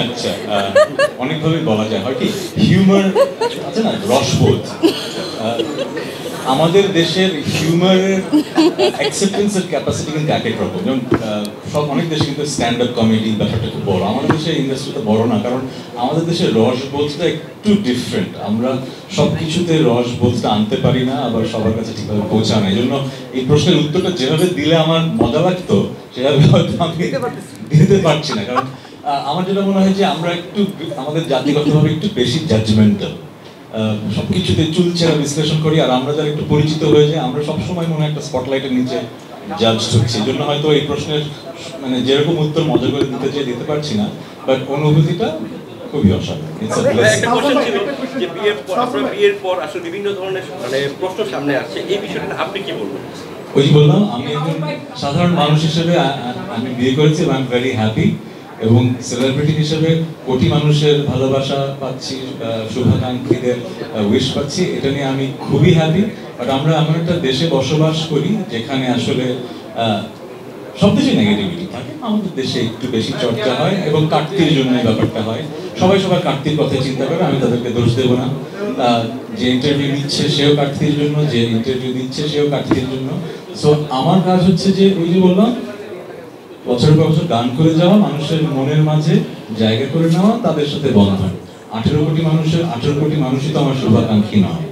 আচ্ছা, অনেকভাবে বলা যায়, হয় কি হিউমার আছে না, রসবোধ। আমাদের দেশের হিউমারের অ্যাকসেপ্টেন্সের ক্যাপাসিটি কিন্তু এক এক রকম। যেমন সব অনেক দেশে কিন্তু স্ট্যান্ড আপ কমেডি ব্যাপারটা খুব বড়, আমাদের দেশের ইন্ডাস্ট্রিটা বড় না, কারণ আমাদের দেশের রসবোধটা একটু ডিফারেন্ট। আমরা সব কিছুতে রসবোধটা আনতে পারি না, আবার সবার কাছে ঠিকভাবে পৌঁছানো। এই জন্য এই প্রশ্নের উত্তরটা যেভাবে দিলে আমার মজা লাগতো সেভাবে হয়তো আমি দিতে পারছি না, কারণ আমার যেটা মনে হয় যে আমরা একটু আমাদের জাতিগতভাবে একটু বেশি জাজমেন্টাল, সবকিছুতে চুলচেরা বিশ্লেষণ করি। আর আমরা যারা একটু পরিচিত হয়ে যাই, আমরা সবসময় মনে হয় একটা স্পটলাইটের নিচে জাজ হচ্ছি। এই জন্য হয়তো এই প্রশ্নের মানে যেরকম উত্তর মজা করে দিতে চাই দিতে পারছি না, বাট অনুভূতিটা খুবই অসাধারণ। একটা কোশ্চেন ছিল যে বিয়ের পর আসলে বিভিন্ন ধরনের মানে প্রশ্ন সামনে আসছে, এই বিষয়টা আপনি কি বলবেন? ওই যে বললাম, আমি একজন সাধারণ মানুষ হিসেবে আমি বিয়ে করেছি এবং আই এম ভেরি হ্যাপি, এবং সেলিব্রিটি হিসেবে কোটি মানুষের ভালোবাসা পাচ্ছি, শুভাকাঙ্ক্ষীদের উইশ পাচ্ছি, এটা নিয়ে আমি খুবই হ্যাপি। বাট আমরা এমন একটা দেশে বসবাস করি যেখানে আসলে সব দেশে নেগেটিভিটি থাকে, আমাদের দেশে একটু বেশি চর্চা হয় এবং কাটতির জন্য ব্যাপারটা হয়। সবাই সবার কাটতির কথা চিন্তা করে, আমি তাদেরকে দোষ দেবো না। যে ইন্টারভিউ নিচ্ছে সেও কাটতির জন্য, যে ইন্টারভিউ দিচ্ছে সেও কাটতির জন্য। সো আমার কাজ হচ্ছে যে ওই যে বললাম, বছরের পর বছর গান করে যাওয়া, মানুষের মনের মাঝে জায়গা করে নেওয়া, তাদের সাথে বন্ধন। 18 কোটি মানুষের 18 কোটি মানুষই তো আমার শুভাকাঙ্ক্ষী নয়,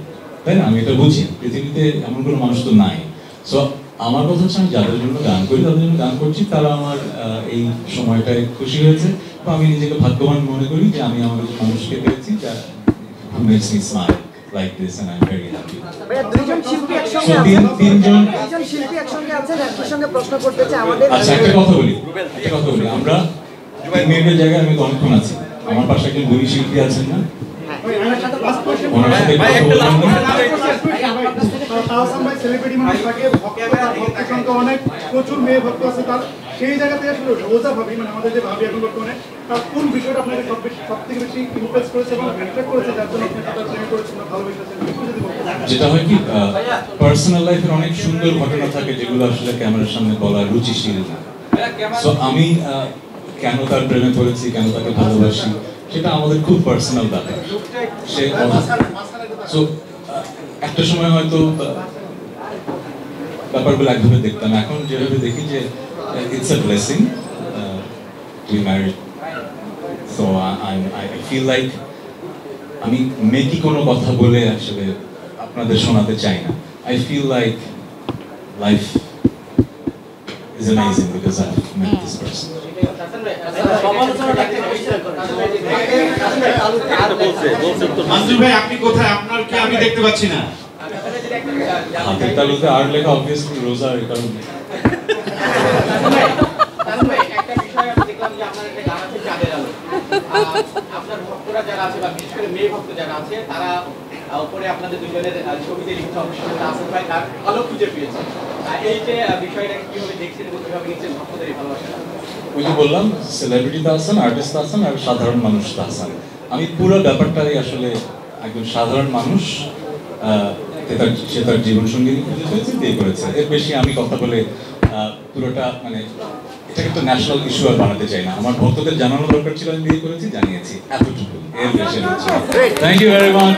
তাই না? আমি এটা বুঝি, পৃথিবীতে এমন কোনো মানুষ তো নাই। সো আমার কথা হচ্ছে, আমি যাদের জন্য গান করি, তাদের জন্য গান করছি, তারা আমার এই সময়টায় খুশি হয়েছে। তো আমি নিজেকে ভাগ্যবান মনে করি যে আমি আমার মানুষকে পেয়েছি যা makes me smile like this, and I'm very happy. দুইজন শিল্পী একসঙ্গে আছেন, একই সঙ্গে প্রশ্ন করতে চাই আমাদের। আচ্ছা, একটা কথা বলি, আমরা মেয়েদের জায়গায় আমি অনেকক্ষণ আছি, আমার পাশে একজন গুণী শিল্পী আছেন না, ওনার সাথে কথা বললাম না। প্রচুর মেয়ে ভক্ত আছে, তার সেই জায়গা থেকে আসলে রোজা ভাবি, মানে আমাদের যে ভাবি এখন বর্তমানে, তার কোন বিষয়টা আপনাকে সব থেকে বেশি ইমপ্রেস করেছে এবং অ্যাট্রাক্ট করেছে, যার জন্য আপনি তার প্রেমে করেছেন বা ভালোবেসেছেন? যেটা হয় কি, পার্সোনাল লাইফের অনেক সুন্দর ঘটনা থাকে যেগুলো আসলে ক্যামেরার সামনে বলা রুচিশীল না। সো আমি কেন তার প্রেমে পড়েছি, কেন তাকে ভালোবাসি, সেটা আমাদের খুব পার্সোনাল ব্যাপার। সো একটা সময় হয়তো ব্যাপারগুলো একভাবে দেখতাম, এখন যেভাবে দেখি যে it's a blessing to be married. So I feel like আমি মেকি কোনো কথা বলে আসলে আপনাদের শোনাতে চাই না। I feel like life is amazing because I have met this person. Manju ভাই, আপনি কোথায়? আপনার কি আমি দেখতে পাচ্ছি না। হাতের তালুতে আর লেখা, অবভিয়াসলি রোজা, এই কারণে। একটা বিষয় আমি দেখলাম যে আপনার একটা গান আছে চাঁদের আলো, আপনার ভক্তরা যারা আছে বা বিশেষ করে মেয়ে ভক্ত যারা আছে, তারা উপরে আপনাদের দুজনের ছবিতে লিখতে অবশ্যই আসল ভাই তার আলো খুঁজে পেয়েছে। এই যে বিষয়টাকে কিভাবে দেখছেন এবং কিভাবে নিচ্ছেন ভক্তদের এই ভালোবাসাটা? ওই যে বললাম, সেলিব্রিটি তো আছেন, আর্টিস্ট আছেন, আর সাধারণ মানুষ তো আছেন। আমি পুরো ব্যাপারটাই আসলে একজন সাধারণ মানুষ, সে তার জীবন সঙ্গী খুঁজে পেয়েছে, বিয়ে করেছে। এর বেশি আমি কথা বলে পুরোটা মানে এটাকে তো ন্যাশনাল ইস্যু আর বানাতে চাই না। আমার ভক্তদের জানানো দরকার ছিল, আমি বিয়ে করেছি, জানিয়েছি, এতটুকু, এর বেশি। Thank you very much.